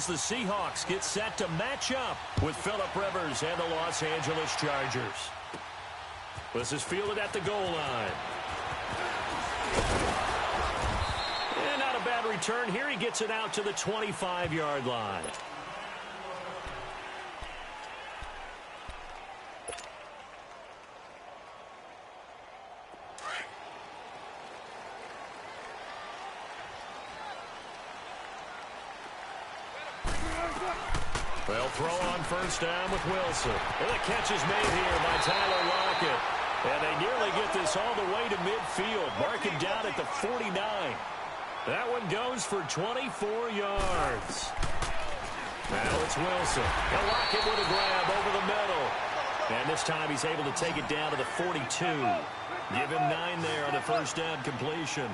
as the Seahawks get set to match up with Phillip Rivers and the Los Angeles Chargers. This is fielded at the goal line. And not a bad return here. He gets it out to the 25-yard line. Well, throw on first down with Wilson. And the catch is made here by Tyler Lockett. And they nearly get this all the way to midfield. Marking down at the 49. That one goes for 24 yards. Now it's Wilson. And Lockett with a grab over the middle. And this time he's able to take it down to the 42. Give him 9 there on the first down completion.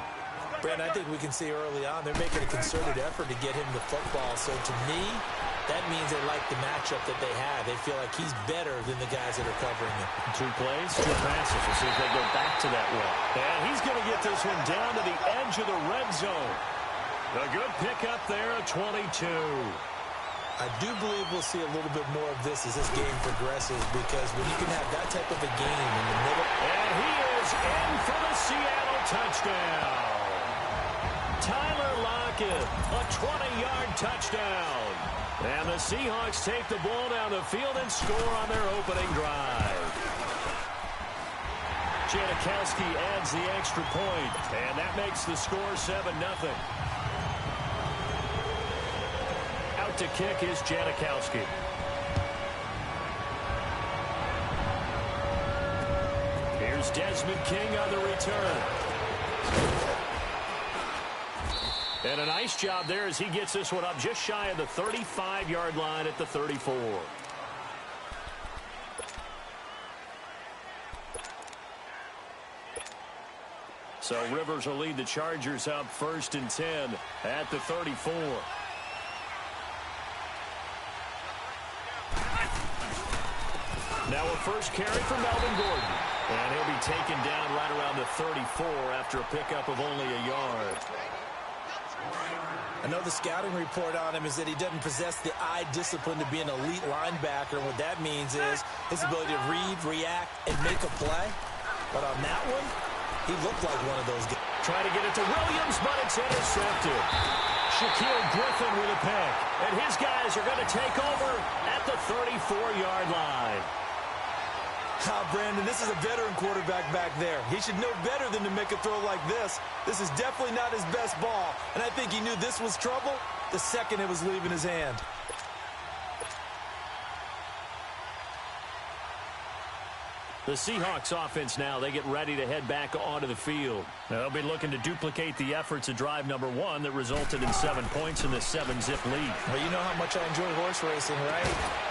Brent, I think we can see early on they're making a concerted effort to get him the football. So to me, that means they like the matchup that they have. They feel like he's better than the guys that are covering him. 2 plays, 2 passes. We'll see if they go back to that one. And he's going to get this one down to the edge of the red zone. A good pickup there at 22. I do believe we'll see a little bit more of this as this game progresses, because when you can have that type of a game in the middle. And he is in for the Seattle touchdown. Tyler Lockett, a 20-yard touchdown. And the Seahawks take the ball down the field and score on their opening drive. Janikowski adds the extra point, and that makes the score 7-0. Out to kick is Janikowski. Here's Desmond King on the return. And a nice job there as he gets this one up just shy of the 35-yard line at the 34. So Rivers will lead the Chargers up 1st and 10 at the 34. Now a first carry for Melvin Gordon. And he'll be taken down right around the 34 after a pickup of only a yard. I know the scouting report on him is that he doesn't possess the eye discipline to be an elite linebacker. What that means is his ability to read, react, and make a play. But on that one, he looked like one of those guys. Trying to get it to Williams, but it's intercepted. Shaquille Griffin with a pick. And his guys are going to take over at the 34-yard line. Brandon, this is a veteran quarterback back there. He should know better than to make a throw like this. This is definitely not his best ball, and I think he knew this was trouble the second it was leaving his hand. The Seahawks offense now, they get ready to head back onto the field. They'll be looking to duplicate the efforts of drive number 1 that resulted in 7 points in the 7-zip lead. Well, you know how much I enjoy horse racing, right?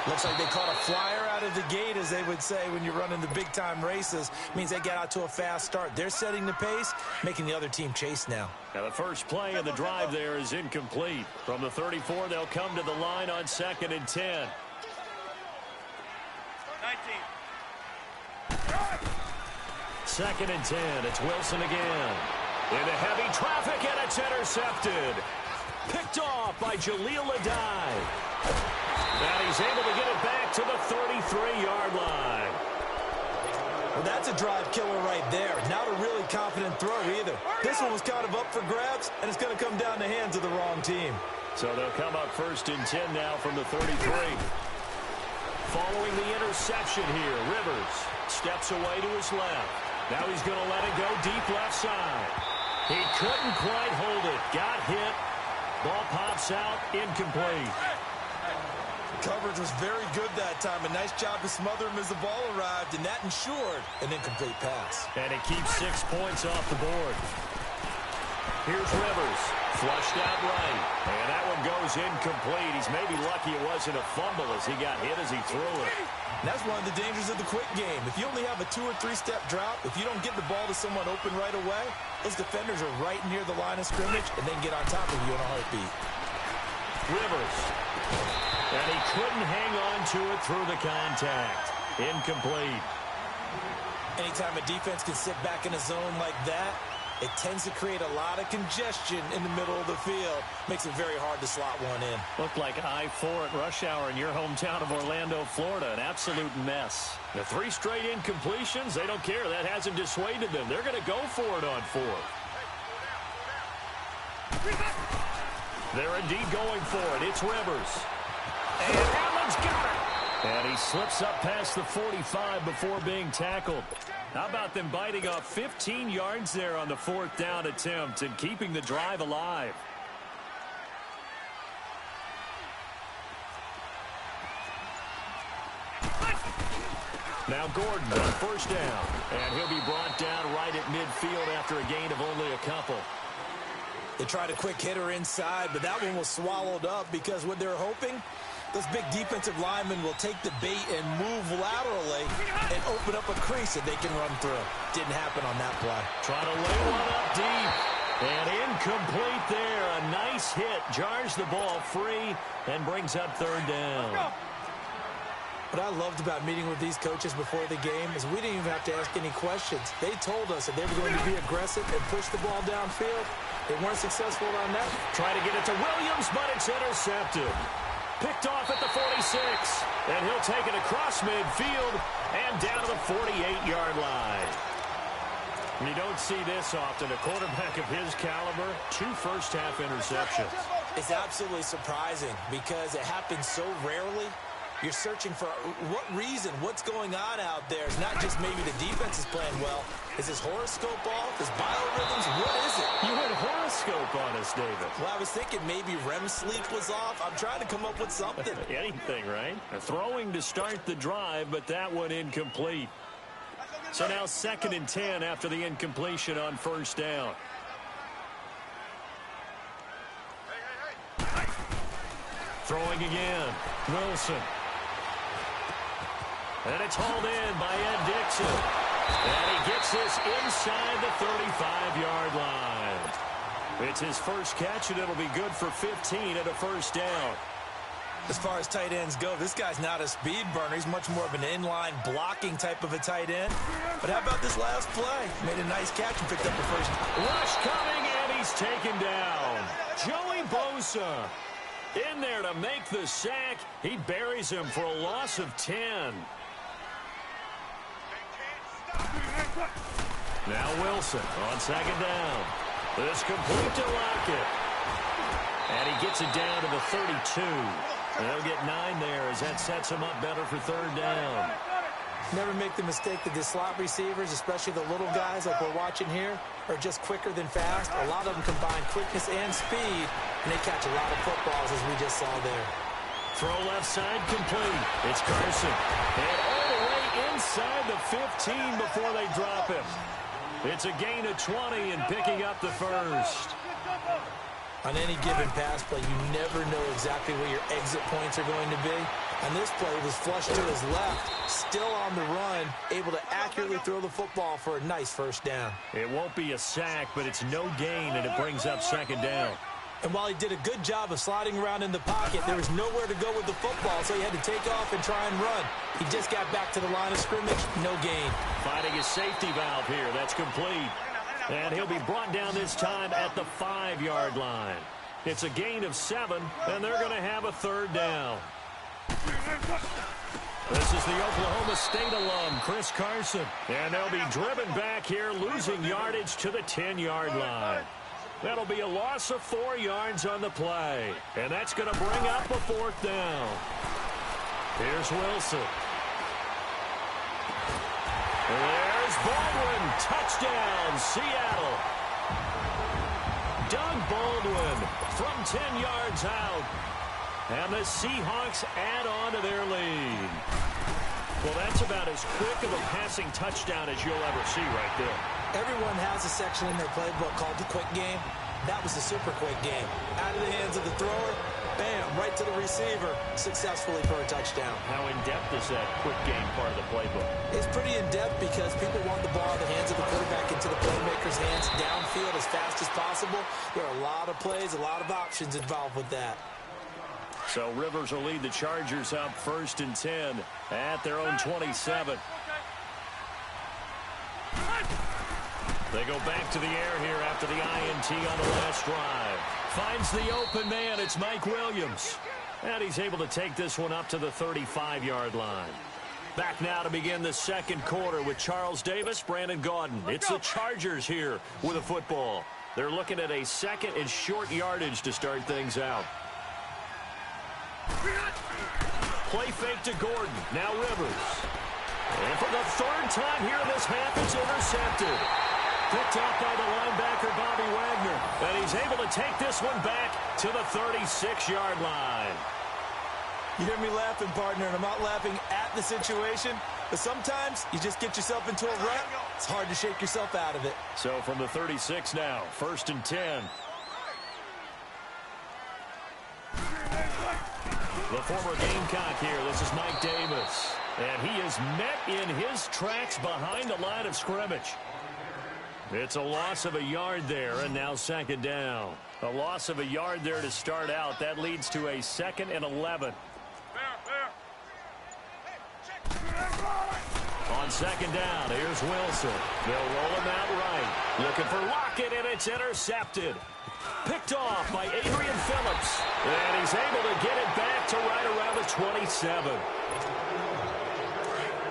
Looks like they caught a flyer out of the gate, as they would say when you're running the big-time races. Means they get out to a fast start. They're setting the pace, making the other team chase now. Now the first play of the drive there is incomplete. From the 34, they'll come to the line on 2nd and 10. 2nd and 10. It's Wilson again. Into heavy traffic, and it's intercepted. Picked off by Jaleel Adai. And he's able to get it back to the 33-yard line. Well, that's a drive killer right there. Not a really confident throw either. This one was kind of up for grabs, and it's going to come down the hands of the wrong team. So they'll come up 1st and 10 now from the 33. Following the interception here, Rivers steps away to his left. Now he's going to let it go deep left side. He couldn't quite hold it. Got hit. Ball pops out. Incomplete. Coverage was very good that time. A nice job to smother him as the ball arrived, and that ensured an incomplete pass. And it keeps 6 points off the board. Here's Rivers. Flushed out right. And that one goes incomplete. He's maybe lucky it wasn't a fumble as he got hit as he threw it. And that's one of the dangers of the quick game. If you only have a 2- or 3-step drop, if you don't get the ball to someone open right away, those defenders are right near the line of scrimmage and then get on top of you in a heartbeat. Rivers. And he couldn't hang on to it through the contact. Incomplete. Anytime a defense can sit back in a zone like that, It tends to create a lot of congestion in the middle of the field. Makes it very hard to slot one in. Looked like I-4 at rush hour in your hometown of Orlando, Florida. An absolute mess. The 3 straight incompletions, they don't care. That hasn't dissuaded them. They're going to go for it on 4th. They're indeed going for it. It's Rivers. And Allen's got it. And he slips up past the 45 before being tackled. How about them biting off 15 yards there on the 4th down attempt and keeping the drive alive? Now Gordon on 1st down. And he'll be brought down right at midfield after a gain of only a couple. They tried a quick hitter inside, but that one was swallowed up because what they're hoping, those big defensive linemen will take the bait and move laterally and open up a crease that they can run through. Didn't happen on that play. Trying to lay one up deep. And incomplete there. A nice hit. Jars the ball free and brings up 3rd down. What I loved about meeting with these coaches before the game is we didn't even have to ask any questions. They told us that they were going to be aggressive and push the ball downfield. They weren't successful on that. Try to get it to Williams, but it's intercepted. Picked off at the 46. And he'll take it across midfield and down to the 48-yard line. You don't see this often. A quarterback of his caliber, 2 first-half interceptions. It's absolutely surprising because it happens so rarely. You're searching for what reason, what's going on out there. It's not just maybe the defense is playing well. Is his horoscope off? His biorhythms? What is it? You had horoscope on us, David. Well, I was thinking maybe REM sleep was off. I'm trying to come up with something. Anything, right? Throwing to start the drive, but that one incomplete. So now 2nd and 10 after the incompletion on 1st down. Throwing again. Wilson. And it's hauled in by Ed Dixon. And he gets this inside the 35-yard line. It's his first catch, and it'll be good for 15 at a 1st down. As far as tight ends go, this guy's not a speed burner. He's much more of an inline blocking type of a tight end. But how about this last play? Made a nice catch and picked up the first. Rush coming, and he's taken down. Joey Bosa in there to make the sack. He buries him for a loss of 10. Now Wilson on 2nd down. This complete to Lockett. And he gets it down to the 32. And they'll get 9 there as that sets him up better for 3rd down. Never make the mistake that the slot receivers, especially the little guys like we're watching here, are just quicker than fast. A lot of them combine quickness and speed, and they catch a lot of footballs, as we just saw there. Throw left side complete. It's Carson. And all the way inside the 15 before they drop him. It's a gain of 20 and picking up the first. On any given pass play, you never know exactly where your exit points are going to be. And this play was flushed to his left, still on the run, able to accurately throw the football for a nice 1st down. It won't be a sack, but it's no gain, and it brings up 2nd down. And while he did a good job of sliding around in the pocket, there was nowhere to go with the football, so he had to take off and try and run. He just got back to the line of scrimmage, no gain. Finding his safety valve here, that's complete. And he'll be brought down this time at the 5-yard line. It's a gain of 7, and they're going to have a 3rd down. This is the Oklahoma State alum, Chris Carson. And they'll be driven back here, losing yardage to the 10-yard line. That'll be a loss of 4 yards on the play. And that's going to bring up a 4th down. Here's Wilson. There's Baldwin. Touchdown, Seattle. Doug Baldwin from 10 yards out. And the Seahawks add on to their lead. Well, that's about as quick of a passing touchdown as you'll ever see right there. Everyone has a section in their playbook called the quick game. That was the super quick game. Out of the hands of the thrower, bam, right to the receiver, successfully for a touchdown. How in-depth is that quick game part of the playbook? It's pretty in-depth because people want the ball in the hands of the quarterback into the playmaker's hands downfield as fast as possible. There are a lot of plays, a lot of options involved with that. So Rivers will lead the Chargers up 1st and 10 at their own 27. They go back to the air here after the INT on the last drive. Finds the open man. It's Mike Williams. And he's able to take this one up to the 35-yard line. Back now to begin the second quarter with Charles Davis, Brandon Gaudin. It's the Chargers here with a football. They're looking at a second and short yardage to start things out. Play fake to Gordon. Now Rivers. And for the third time here in this half, it's intercepted. Picked up by the linebacker, Bobby Wagner. And he's able to take this one back to the 36-yard line. You hear me laughing, partner, and I'm not laughing at the situation, but sometimes you just get yourself into a rut. It's hard to shake yourself out of it. So from the 36 now, 1st and 10. The former Gamecock here. This is Mike Davis. And he is met in his tracks behind the line of scrimmage. It's a loss of a yard there, and now second down. A loss of a yard there to start out. That leads to a 2nd and 11. On second down, here's Wilson. They'll roll him out right. Looking for Lockett, and it's intercepted. Picked off by Adrian Phillips. And he's able to get it back to right around the 27.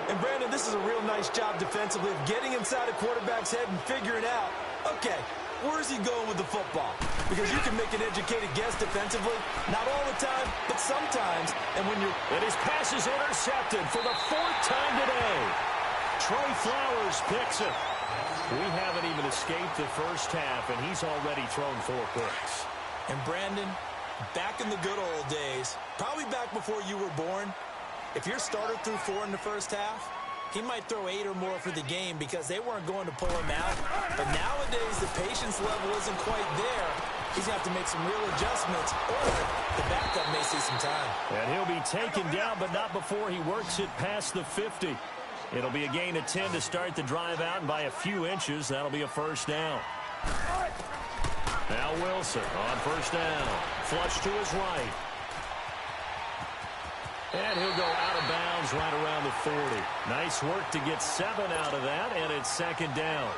And, Brandon, this is a real nice job defensively of getting inside a quarterback's head and figuring out, okay, where is he going with the football? Because you can make an educated guess defensively. Not all the time, but sometimes. And when you're... And his pass is intercepted for the 4th time today. Trey Flowers picks it. We haven't even escaped the first half, and he's already thrown 4 picks. And, Brandon, back in the good old days, probably back before you were born, if your starter threw 4 in the first half, he might throw 8 or more for the game because they weren't going to pull him out. But nowadays, the patience level isn't quite there. He's going to have to make some real adjustments, or the backup may see some time. And he'll be taken down, but not before he works it past the 50. It'll be a gain of 10 to start the drive out, and by a few inches, that'll be a first down. Now Wilson on first down. Flush to his right. And he'll go out of bounds right around the 40. Nice work to get 7 out of that, and it's second down.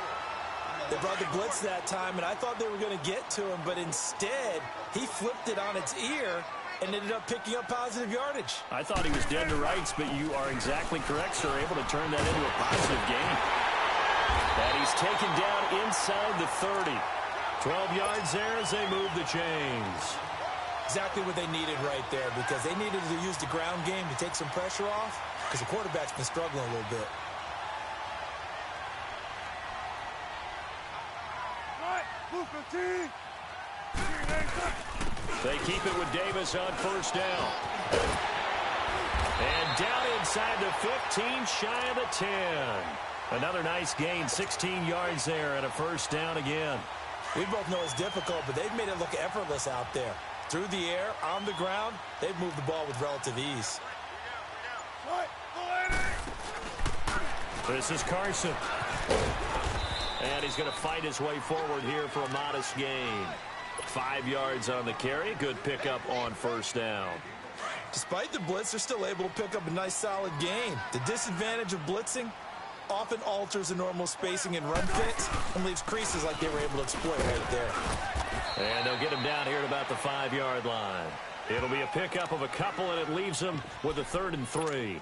They brought the blitz that time, and I thought they were going to get to him, but instead, he flipped it on its ear and ended up picking up positive yardage. I thought he was dead to rights, but you are exactly correct, sir. Able to turn that into a positive gain. And he's taken down inside the 30. 12 yards there as they move the chains. Exactly what they needed right there, because they needed to use the ground game to take some pressure off, because the quarterback's been struggling a little bit. They keep it with Davis on first down. And down inside the 15, shy of the 10. Another nice gain, 16 yards there, and a first down again. We both know it's difficult, but they've made it look effortless out there. Through the air, on the ground, they've moved the ball with relative ease. This is Carson. And he's going to fight his way forward here for a modest gain. 5 yards on the carry. Good pickup on first down. Despite the blitz, they're still able to pick up a nice solid gain. The disadvantage of blitzing often alters the normal spacing and run fits and leaves creases like they were able to exploit right there. And they'll get him down here at about the 5-yard line. It'll be a pickup of a couple, and it leaves them with a 3rd and 3.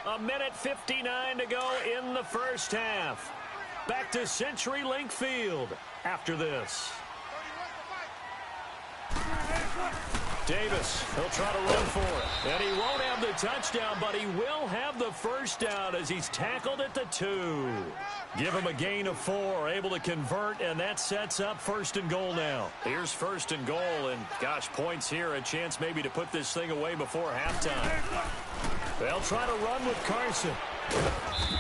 A minute 59 to go in the first half. Back to CenturyLink Field after this. Davis, he'll try to run for it. And he won't have the touchdown, but he will have the first down as he's tackled at the 2. Give him a gain of 4, able to convert, and that sets up 1st and goal now. Here's 1st and goal, and gosh, points here, a chance maybe to put this thing away before halftime. They'll try to run with Carson.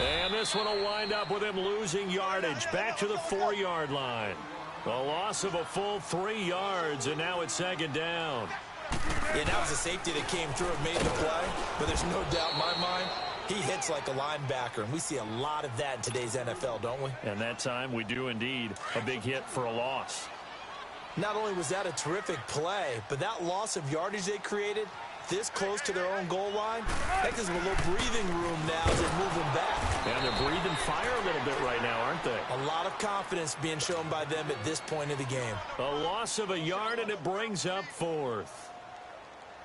And this one will wind up with him losing yardage back to the 4-yard line. A loss of a full 3 yards, and now it's second down. Yeah, that was a safety that came through and made the play, but there's no doubt in my mind he hits like a linebacker, and we see a lot of that in today's NFL, don't we? And that time we do indeed. A big hit for a loss. Not only was that a terrific play, but that loss of yardage they created this close to their own goal line, that gives them a little breathing room now as they move them back. And they're breathing fire a little bit right now, aren't they? A lot of confidence being shown by them at this point of the game. A loss of a yard, and it brings up 4th.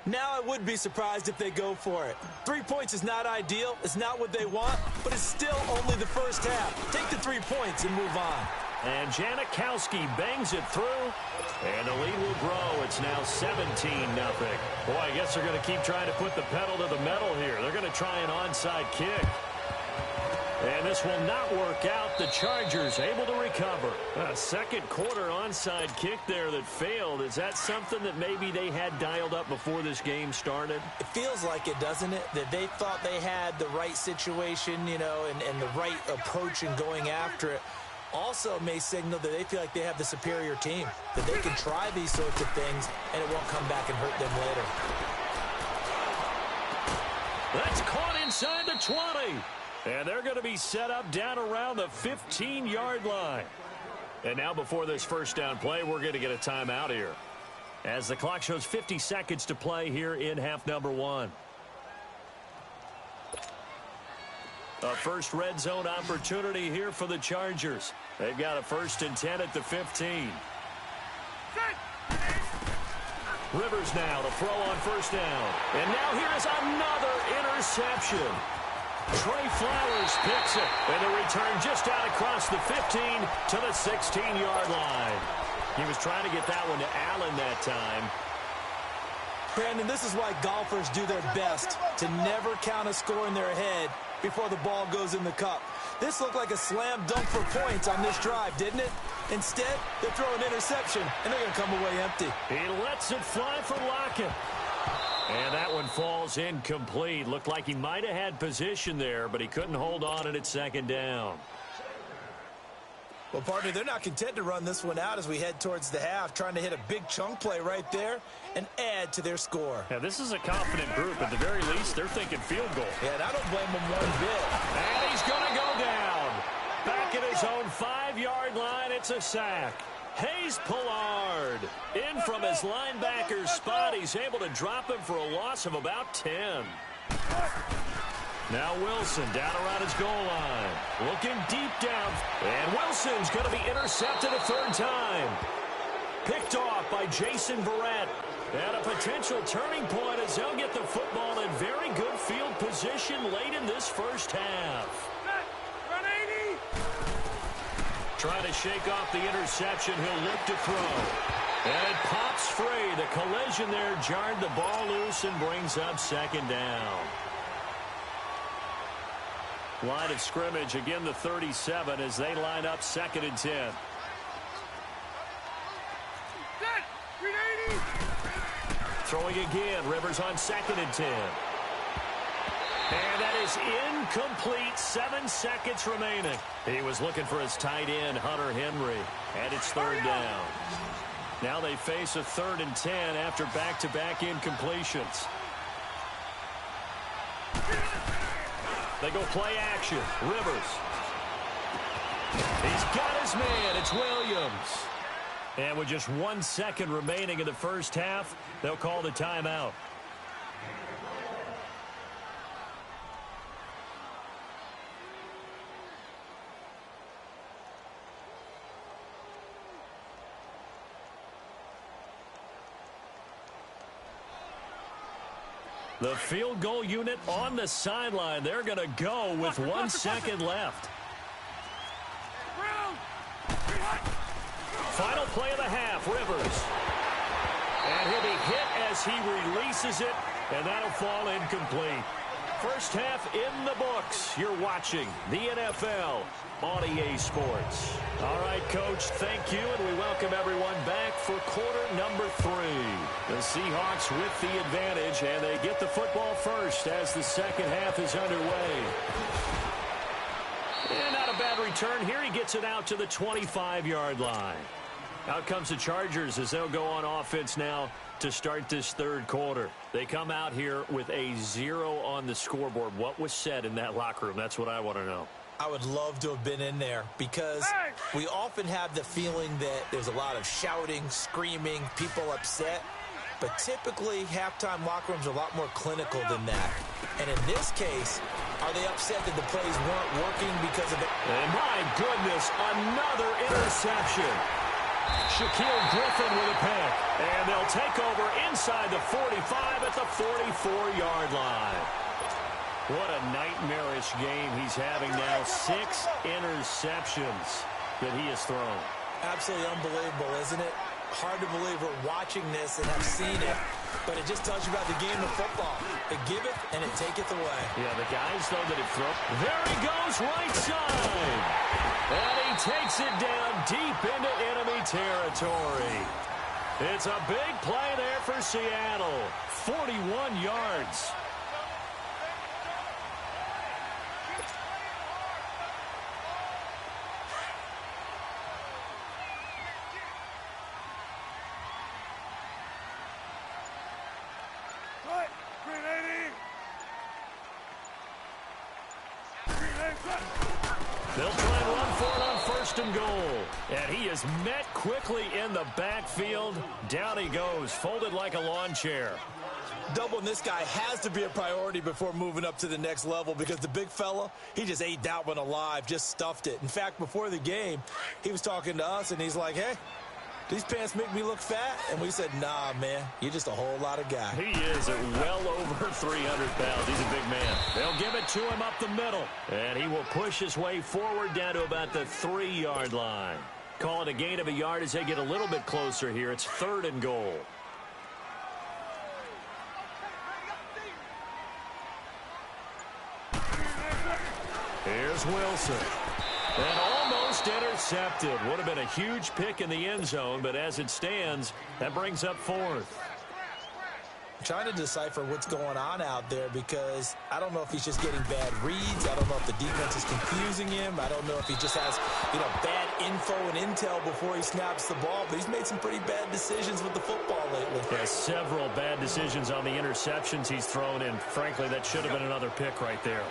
Now I would be surprised if they go for it. 3 points is not ideal. It's not what they want, but it's still only the first half. Take the 3 points and move on. And Janikowski bangs it through, and the lead will grow. It's now 17-0. Boy, I guess they're going to keep trying to put the pedal to the metal here. They're going to try an onside kick. And this will not work out. The Chargers able to recover. A second quarter onside kick there that failed. Is that something that maybe they had dialed up before this game started? It feels like it, doesn't it? That they thought they had the right situation, you know, and the right approach in going after it. Also may signal that they feel like they have the superior team, that they can try these sorts of things, and it won't come back and hurt them later. That's caught inside the 20. And they're going to be set up down around the 15-yard line. And now before this first down play, we're going to get a timeout here, as the clock shows 50 seconds to play here in half number 1. A first red zone opportunity here for the Chargers. They've got a 1st and 10 at the 15. Rivers now to throw on first down. And now here's another interception. Trey Flowers picks it. And the return just out across the 15 to the 16-yard line. He was trying to get that one to Allen that time. Brandon, this is why golfers do their best to never count a score in their head before the ball goes in the cup. This looked like a slam dunk for points on this drive, didn't it? Instead, they throw an interception, and they're going to come away empty. He lets it fly for Lockett. And that one falls incomplete. Looked like he might have had position there, but he couldn't hold on it at 2nd down. Well, partner, they're not content to run this one out as we head towards the half, trying to hit a big chunk play right there and add to their score. Yeah, this is a confident group. At the very least, they're thinking field goal. Yeah, and I don't blame them one bit. And he's going to go down. Back at his own 5-yard line, it's a sack. Hayes Pollard in from his linebacker spot. He's able to drop him for a loss of about 10. Now Wilson down around his goal line. Looking deep down. And Wilson's going to be intercepted a 3rd time. Picked off by Jason Verrett. And a potential turning point as they'll get the football in very good field position late in this first half. Trying to shake off the interception. He'll look to throw. And it pops free. The collision there jarred the ball loose and brings up 2nd down. Line of scrimmage, again the 37 as they line up 2nd and 10. Throwing again, Rivers on 2nd and 10. And that is incomplete. 7 seconds remaining. He was looking for his tight end, Hunter Henry. And it's 3rd down. Now they face a 3rd and 10 after back-to-back incompletions. They go play action. Rivers. He's got his man. It's Williams. And with just 1 second remaining in the first half, they'll call the timeout. The field goal unit on the sideline. They're going to go with 1 second left. Final play of the half, Rivers. And he'll be hit as he releases it, and that'll fall incomplete. First half in the books. You're watching the NFL on EA Sports. All right, Coach, thank you, and we welcome everyone back for quarter number 3. The Seahawks with the advantage, and they get the football first as the second half is underway. And not a bad return here. He gets it out to the 25-yard line. Out comes the Chargers as they'll go on offense now to start this 3rd quarter. They come out here with a 0 on the scoreboard. What was said in that locker room? That's what I want to know. I would love to have been in there because we often have the feeling that there's a lot of shouting, screaming, people upset. But typically, halftime locker rooms are a lot more clinical than that. And in this case, are they upset that the plays weren't working because of it? And my goodness, another interception. Shaquille Griffin with a pick. And they'll take over inside the 45 at the 44-yard line. What a nightmarish game he's having now. 6 interceptions that he has thrown. Absolutely unbelievable, isn't it? Hard to believe we're watching this and have seen it, but it just tells you about the game of football. It giveth and it taketh away. Yeah, the guys, though, that have thrown. There he goes, right side. And he takes it down deep into enemy territory. It's a big play there for Seattle. 41 yards. They'll try and run for it on first and goal. And he is met quickly in the backfield. Down he goes, folded like a lawn chair. Doubling this guy has to be a priority before moving up to the next level because the big fella, he just ate that one alive, just stuffed it. In fact, before the game, he was talking to us, and he's like, hey, these pants make me look fat? And we said, nah, man, you're just a whole lot of guy. He is at well over 300 pounds. He's a big man. They'll give it to him up the middle. And he will push his way forward down to about the 3-yard line. Call it a gain of a yard as they get a little bit closer here. It's 3rd and goal. Here's Wilson. And almost intercepted. Would have been a huge pick in the end zone, but as it stands, that brings up 4th. I'm trying to decipher what's going on out there because I don't know if he's just getting bad reads. I don't know if the defense is confusing him. I don't know if he just has, bad info and intel before he snaps the ball. But he's made some pretty bad decisions with the football lately. Yeah, several bad decisions on the interceptions he's thrown, and frankly, that should have been another pick right there.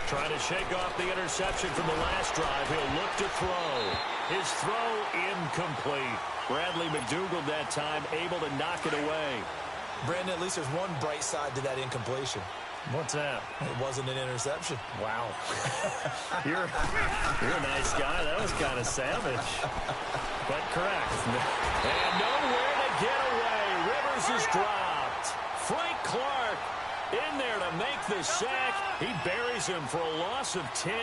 Trying to shake off the interception from the last drive. He'll look to throw. His throw incomplete. Bradley McDougald that time able to knock it away. Brandon, at least there's one bright side to that incompletion. What's that? It wasn't an interception. Wow. You're a nice guy. That was kind of savage. But correct. And nowhere to get away. Rivers is dropped. Frank Clark in there to make the sack. He buries him for a loss of 10.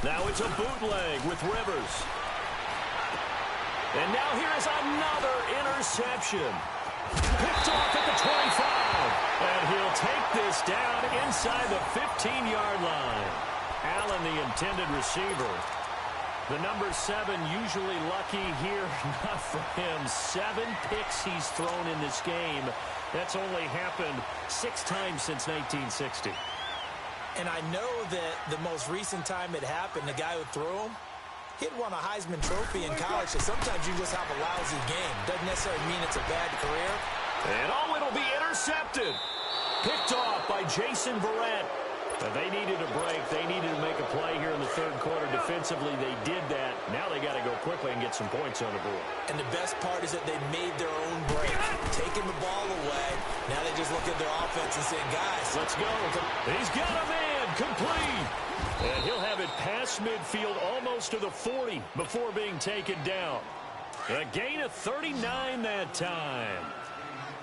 Now it's a bootleg with Rivers. And now here is another interception. Picked off at the 25. And he'll take this down inside the 15-yard line. Allen, the intended receiver. The number 7 usually lucky here. Not for him. 7 picks he's thrown in this game. That's only happened 6 times since 1960. And I know that the most recent time it happened, the guy who threw him, he'd won a Heisman Trophy in college, so sometimes you just have a lousy game. Doesn't necessarily mean it's a bad career. And it'll be intercepted. Picked off by Jason Verrett. They needed a break. They needed to make a play here in the 3rd quarter. Defensively, they did that. Now they got to go quickly and get some points on the board. And the best part is that they made their own break, taking the ball away. Now they just look at their offense and saying, guys, let's go. He's got a man complete. And he'll have it past midfield almost to the 40 before being taken down. A gain of 39 that time.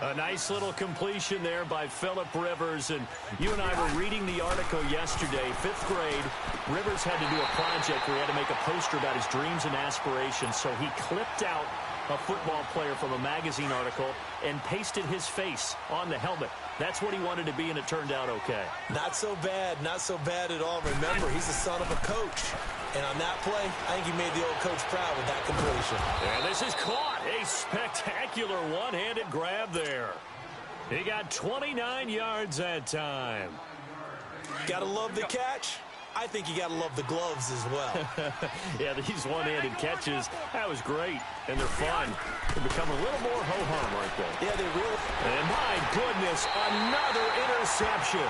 A nice little completion there by Phillip Rivers. And you and I were reading the article yesterday, 5th grade. Rivers had to do a project where he had to make a poster about his dreams and aspirations. So he clipped out a football player from a magazine article and pasted his face on the helmet. That's what he wanted to be, and it turned out okay. Not so bad. Not so bad at all. Remember, he's the son of a coach. And on that play, I think he made the old coach proud with that completion. And this is caught. A spectacular one-handed grab there. He got 29 yards that time. Gotta love the catch. I think you got to love the gloves as well. Yeah, these one-handed catches, that was great, and they're fun. They become a little more ho-hum right there. Yeah, they really. And goodness, another interception.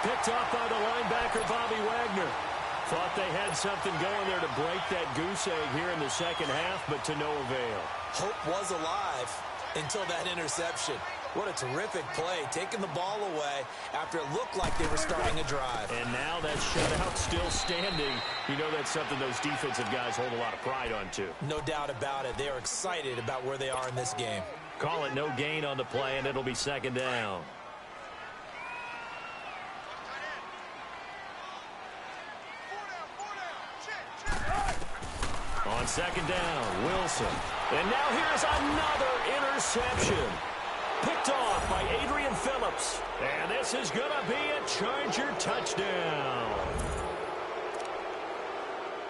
Picked off by the linebacker, Bobby Wagner. Thought they had something going there to break that goose egg here in the second half, but to no avail. Hope was alive until that interception. What a terrific play, taking the ball away after it looked like they were starting a drive. And now that shutout still standing. You know that's something those defensive guys hold a lot of pride on, too. No doubt about it. They are excited about where they are in this game. Call it no gain on the play, and it'll be second down. On second down, Wilson. And now here's another interception. Picked off by Adrian Phillips. And this is going to be a Charger touchdown.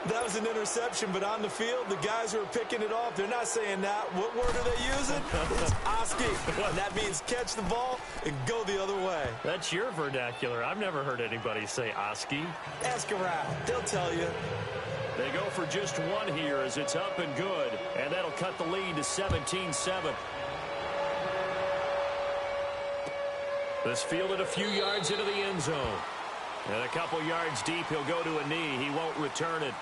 That was an interception, but on the field, the guys who are picking it off, they're not saying that. What word are they using? It's Oski. And that means catch the ball and go the other way. That's your vernacular. I've never heard anybody say Oski. Ask around. They'll tell you. They go for just one here as it's up and good. And that'll cut the lead to 17-7. This fielded a few yards into the end zone. And a couple yards deep, he'll go to a knee. He won't return it.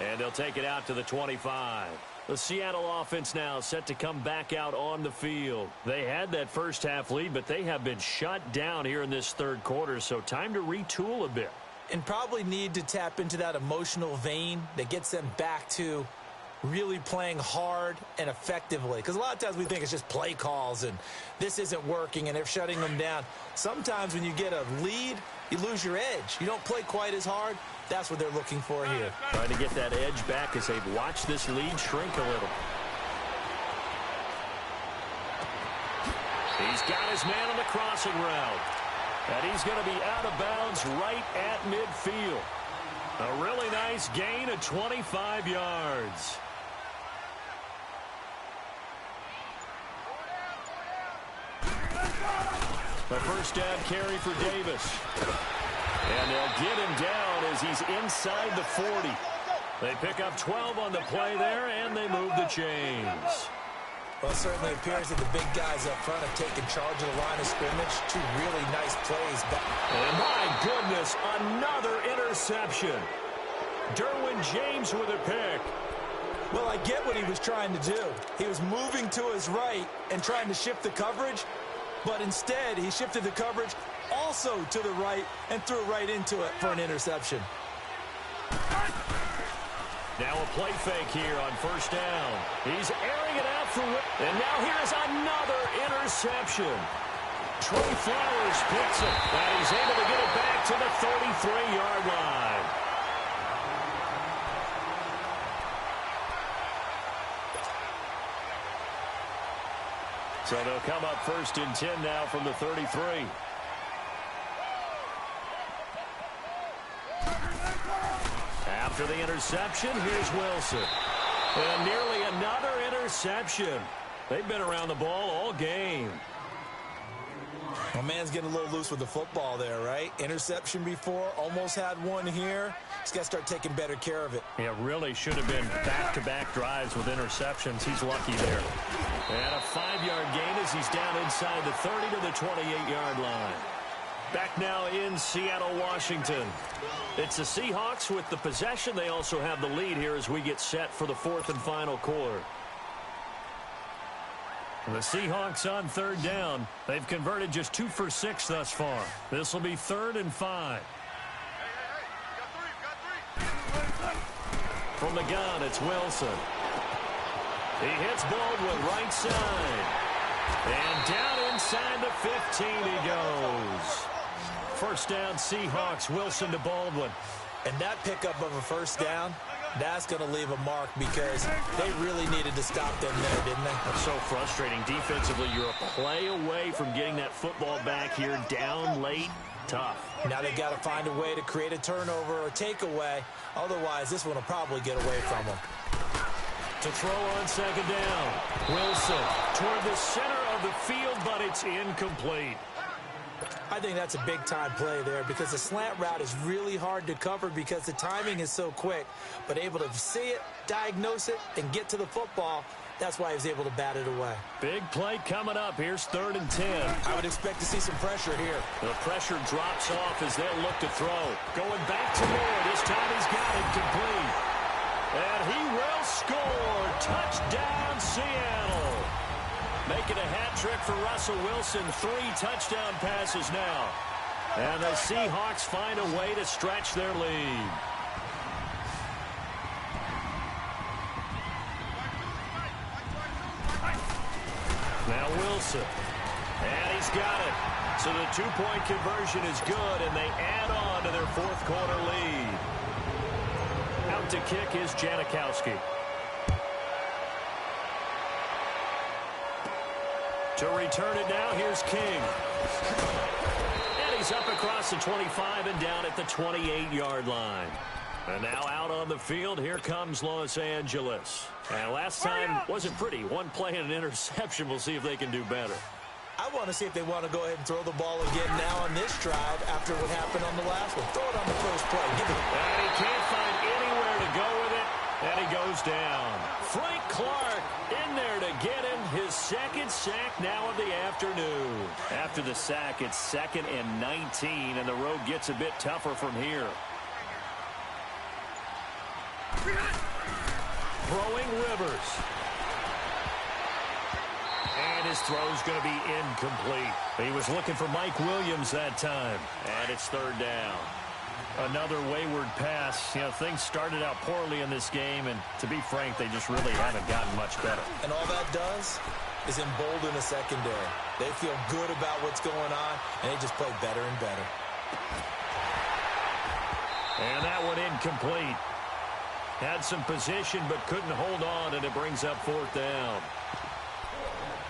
And they'll take it out to the 25. The Seattle offense now set to come back out on the field. They had that first half lead, but they have been shut down here in this third quarter, so time to retool a bit. And probably need to tap into that emotional vein that gets them back to really playing hard and effectively. Because a lot of times we think it's just play calls and this isn't working and they're shutting them down. Sometimes when you get a lead, you lose your edge. You don't play quite as hard. That's what they're looking for here. Trying to get that edge back as they've watched this lead shrink a little. He's got his man on the crossing route. And he's going to be out of bounds right at midfield. A really nice gain of 25 yards. The first down carry for Davis. And they'll get him down as he's inside the 40. They pick up 12 on the play there, and they move the chains. Well, it certainly appears that the big guys up front have taken charge of the line of scrimmage. Two really nice plays. And my goodness, another interception. Derwin James with a pick. Well, I get what he was trying to do. He was moving to his right and trying to shift the coverage, but instead he shifted the coverage also to the right and threw right into it for an interception. Now a play fake here on first down. He's airing it out for and now here's another interception. Trey Flowers picks it, and he's able to get it back to the 33-yard line. So they'll come up first and 10 now from the 33. After the interception, here's Wilson. And nearly another interception. They've been around the ball all game. Well, man's getting a little loose with the football there, right? Interception before, almost had one here. He's got to start taking better care of it. Yeah, really should have been back-to-back drives with interceptions. He's lucky there. And a 5-yard gain as he's down inside the 30 to the 28-yard line. Back now in Seattle, Washington. It's the Seahawks with the possession. They also have the lead here as we get set for the fourth and final quarter. The Seahawks on third down. They've converted just 2 for 6 thus far. This will be 3rd and 5. From the gun, it's Wilson. He hits Baldwin right side. And down inside the 15 he goes. First down, Seahawks. Wilson to Baldwin. And that pickup of a first down, that's going to leave a mark because they really needed to stop them there, didn't they? That's so frustrating. Defensively, you're a play away from getting that football back here. Down late, tough. Now they've got to find a way to create a turnover or takeaway. Otherwise, this one will probably get away from them. To throw on second down. Wilson toward the center of the field, but it's incomplete. I think that's a big-time play there because the slant route is really hard to cover because the timing is so quick. But able to see it, diagnose it, and get to the football, That's why he was able to bat it away. Big play coming up. Here's 3rd and 10. I would expect to see some pressure here. The pressure drops off as they'll look to throw. Going back to Moore. This time he's got it complete. And he will score. Touchdown, Seattle. Making a hat trick for Russell Wilson. 3 touchdown passes now. And the Seahawks find a way to stretch their lead. Now Wilson. And he's got it. So the 2-point conversion is good, and they add on to their 4th quarter lead. Out to kick is Janikowski. To return it now, here's King. And he's up across the 25 and down at the 28-yard line. And now out on the field, here comes Los Angeles. And last time wasn't pretty. 1 play and an interception. We'll see if they can do better. I want to see if they want to go ahead and throw the ball again now on this drive after what happened on the last one. Throw it on the first play. Give it. And he can't find anywhere to go with it. And he goes down. Frank Clark in there to get him his 2nd sack now of the afternoon. After the sack, it's 2nd and 19, and the road gets a bit tougher from here. Throwing Rivers. And his throw's going to be incomplete. He was looking for Mike Williams that time. And it's 3rd down. Another wayward pass. You know, things started out poorly in this game, and to be frank, they just really haven't gotten much better. And all that does is embolden the secondary. They feel good about what's going on, and they just play better and better. And that one incomplete. Had some position but couldn't hold on, and it brings up 4th down.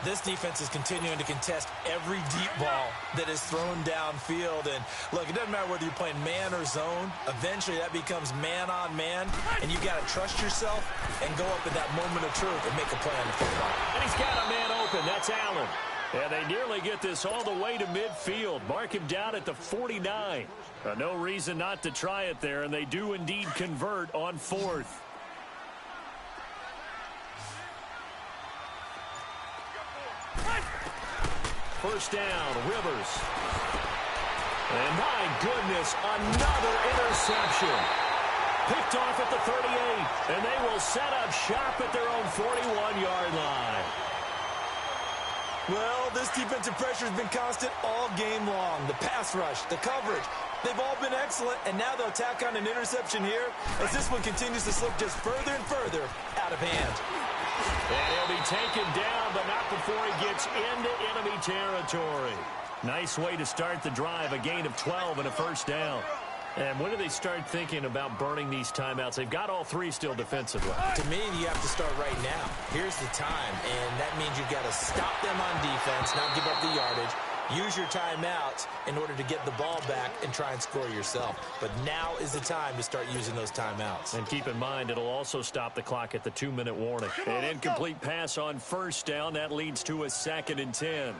This defense is continuing to contest every deep ball that is thrown downfield. And, look, it doesn't matter whether you're playing man or zone. Eventually, that becomes man-on-man, and you've got to trust yourself and go up at that moment of truth and make a play on the football. And he's got a man open. That's Allen. And they nearly get this all the way to midfield. Mark him down at the 49. No reason not to try it there, and they do indeed convert on 4th. First down, Rivers. And my goodness, another interception. Picked off at the 38, and they will set up shop at their own 41-yard line. Well, this defensive pressure has been constant all game long. The pass rush, the coverage, they've all been excellent, and now they'll tack on an interception here as this one continues to slip just further and further out of hand. And he'll be taken down, but not before he gets into enemy territory. Nice way to start the drive, a gain of 12 and a first down. And when do they start thinking about burning these timeouts? They've got all 3 still defensively. To me, you have to start right now. Here's the time, and that means you've got to stop them on defense, not give up the yardage. Use your timeouts in order to get the ball back and try and score yourself. But now is the time to start using those timeouts. And keep in mind, it'll also stop the clock at the 2-minute warning. An incomplete pass on first down. That leads to a 2nd and 10.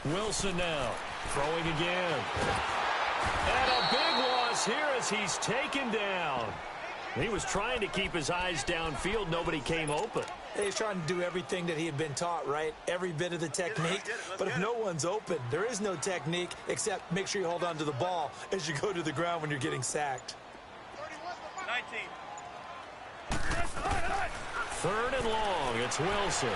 Wilson now throwing again. And a big loss here as he's taken down. He was trying to keep his eyes downfield. Nobody came open. He's trying to do everything that he had been taught, right? Every bit of the technique. But if no one's open, there is no technique except make sure you hold on to the ball as you go to the ground when you're getting sacked. 19. 3rd and long. It's Wilson.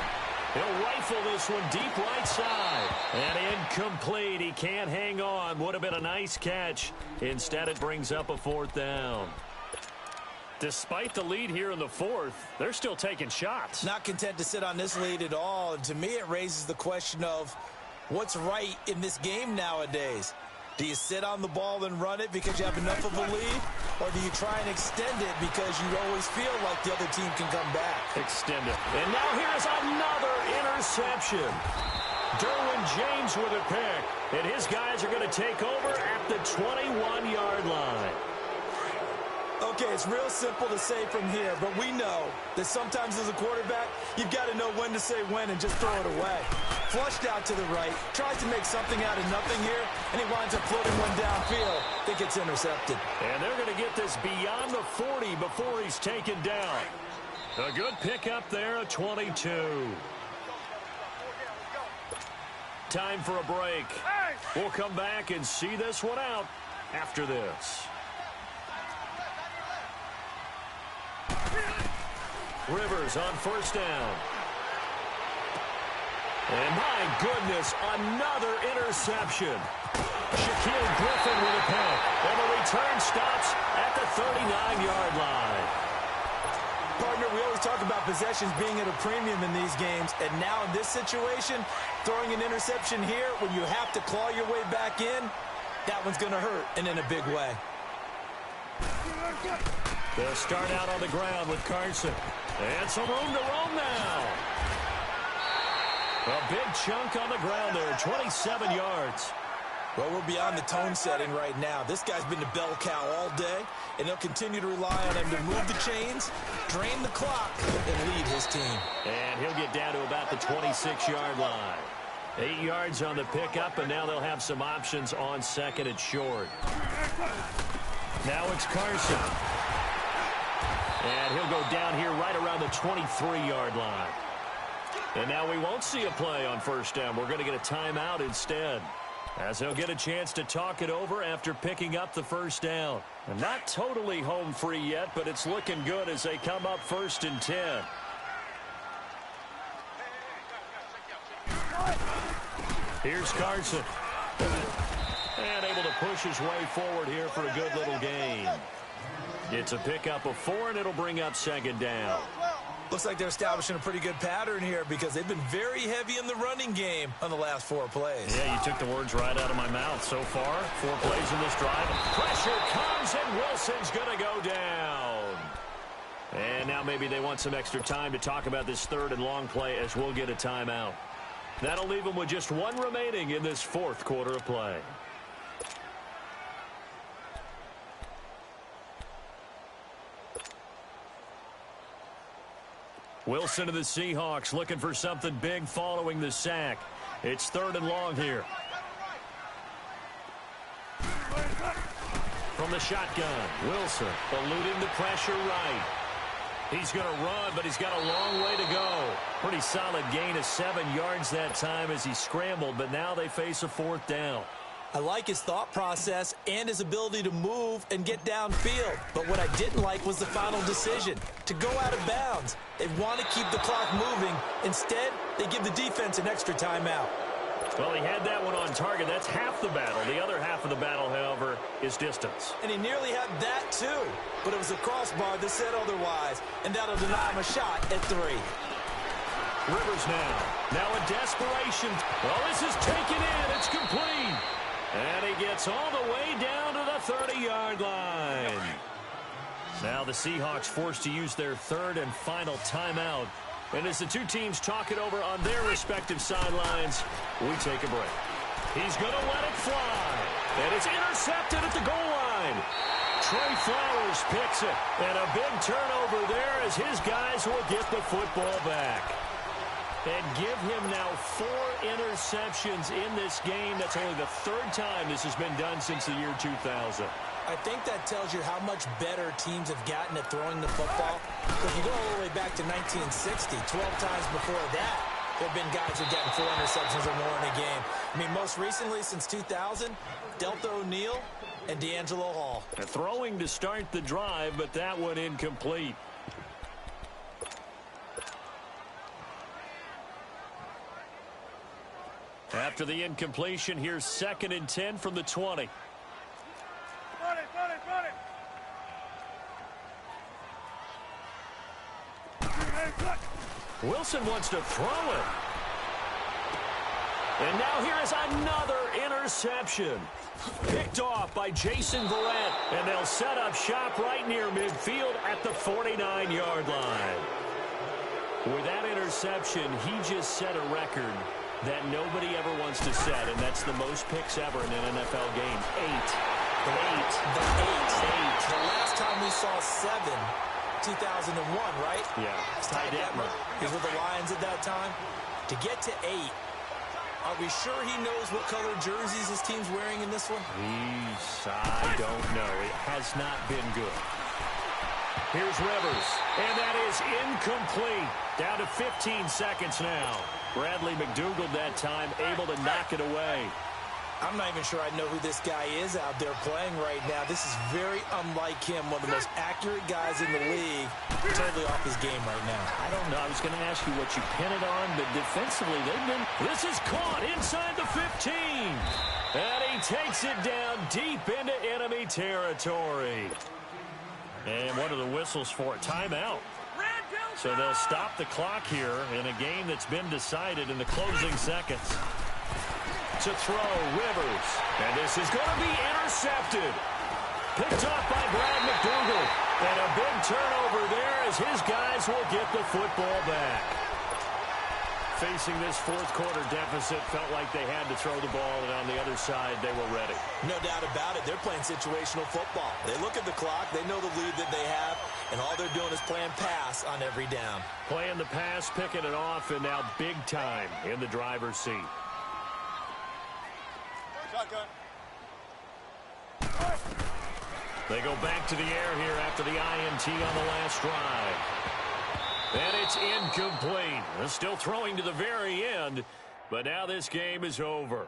He'll rifle this one deep right side. And incomplete. He can't hang on. Would have been a nice catch. Instead, it brings up a 4th down. Despite the lead here in the 4th, they're still taking shots. Not content to sit on this lead at all. And to me, it raises the question of what's right in this game nowadays. Do you sit on the ball and run it because you have enough of a lead? Or do you try and extend it because you always feel like the other team can come back? Extend it. And now here's another interception. Derwin James with a pick. And his guys are going to take over at the 21-yard line. Okay, it's real simple to say from here, but we know that sometimes as a quarterback, you've got to know when to say when and just throw it away. Flushed out to the right, tries to make something out of nothing here, and he winds up floating one downfield. I think it's intercepted. And they're going to get this beyond the 40 before he's taken down. A good pickup there, a 22. Time for a break. We'll come back and see this one out after this. Rivers on first down. And my goodness, another interception. Shaquille Griffin with a pick. And the return stops at the 39-yard line. Partner, we always talk about possessions being at a premium in these games. And now in this situation, throwing an interception here when you have to claw your way back in, that one's going to hurt, and in a big way. They'll start out on the ground with Carson. And some room to roam now. A big chunk on the ground there, 27 yards. Well, we're beyond the tone setting right now. This guy's been the bell cow all day, and they'll continue to rely on him to move the chains, drain the clock, and lead his team. And he'll get down to about the 26-yard line. 8 yards on the pickup, and now they'll have some options on second and short. Now it's Carson. And he'll go down here right around the 23-yard line. And now we won't see a play on first down. We're going to get a timeout instead, as he'll get a chance to talk it over after picking up the first down. And not totally home free yet, but it's looking good as they come up 1st and 10. Here's Carson. And able to push his way forward here for a good little gain. It's a pickup of 4, and it'll bring up 2nd down. Looks like they're establishing a pretty good pattern here because they've been very heavy in the running game on the last 4 plays. Yeah, you took the words right out of my mouth. So far, 4 plays in this drive. Pressure comes, and Wilson's going to go down. And now maybe they want some extra time to talk about this 3rd and long play as we'll get a timeout. That'll leave them with just 1 remaining in this 4th quarter of play. Wilson to the Seahawks looking for something big following the sack. It's 3rd and long here. From the shotgun, Wilson eluding the pressure right. He's going to run, but he's got a long way to go. Pretty solid gain of 7 yards that time as he scrambled, but now they face a 4th down. I like his thought process and his ability to move and get downfield. But what I didn't like was the final decision, to go out of bounds. They want to keep the clock moving. Instead, they give the defense an extra timeout. Well, he had that one on target. That's half the battle. The other half of the battle, however, is distance. And he nearly had that, too. But it was a crossbar that said otherwise, and that'll deny him a shot at 3. Rivers now. Now in desperation. Well, this is taken in. It's complete. And he gets all the way down to the 30-yard line. Now the Seahawks forced to use their 3rd and final timeout. And as the 2 teams talk it over on their respective sidelines, we take a break. He's going to let it fly. And it's intercepted at the goal line. Trey Flowers picks it. And a big turnover there as his guys will get the football back. And give him now 4 interceptions in this game. That's only the 3rd time this has been done since the year 2000. I think that tells you how much better teams have gotten at throwing the football. If you go all the way back to 1960, 12 times before that, there have been guys who have gotten 4 interceptions or more in a game. I mean, most recently, since 2000, Delta O'Neal and D'Angelo Hall. Throwing to start the drive, but that one incomplete. After the incompletion, here's 2nd and 10 from the 20. Wilson wants to throw it. And now here is another interception. Picked off by Jason Verrett. And they'll set up shop right near midfield at the 49-yard line. With that interception, he just set a record that nobody ever wants to set, and that's the most picks ever in an NFL game. 8. The last time we saw 7, 2001, right? Yeah. Ty Detmer. He was with the Lions at that time. To get to 8, Are we sure he knows what color jerseys his team's wearing in this one? I don't know. It has not been good. Here's Rivers, and that is incomplete. Down to 15 seconds now. Bradley McDougald that time able to knock it away. I'm not even sure I know who this guy is out there playing right now. This is very unlike him, one of the most accurate guys in the league. Totally off his game right now. I don't know. I was going to ask you what you pin it on, but defensively they've been... This is caught inside the 15. And he takes it down deep into enemy territory. And what are the whistles for? Timeout. So they'll stop the clock here in a game that's been decided in the closing seconds. To throw, Rivers. And this is going to be intercepted. Picked off by Brad McDougald. And a big turnover there as his guys will get the football back. Facing this fourth quarter deficit, felt like they had to throw the ball, and on the other side, they were ready. No doubt about it. They're playing situational football. They look at the clock, they know the lead that they have, and all they're doing is playing pass on every down. Playing the pass, picking it off, and now big time in the driver's seat. Shotgun. They go back to the air here after the INT on the last drive. And it's incomplete. They're still throwing to the very end, but now this game is over.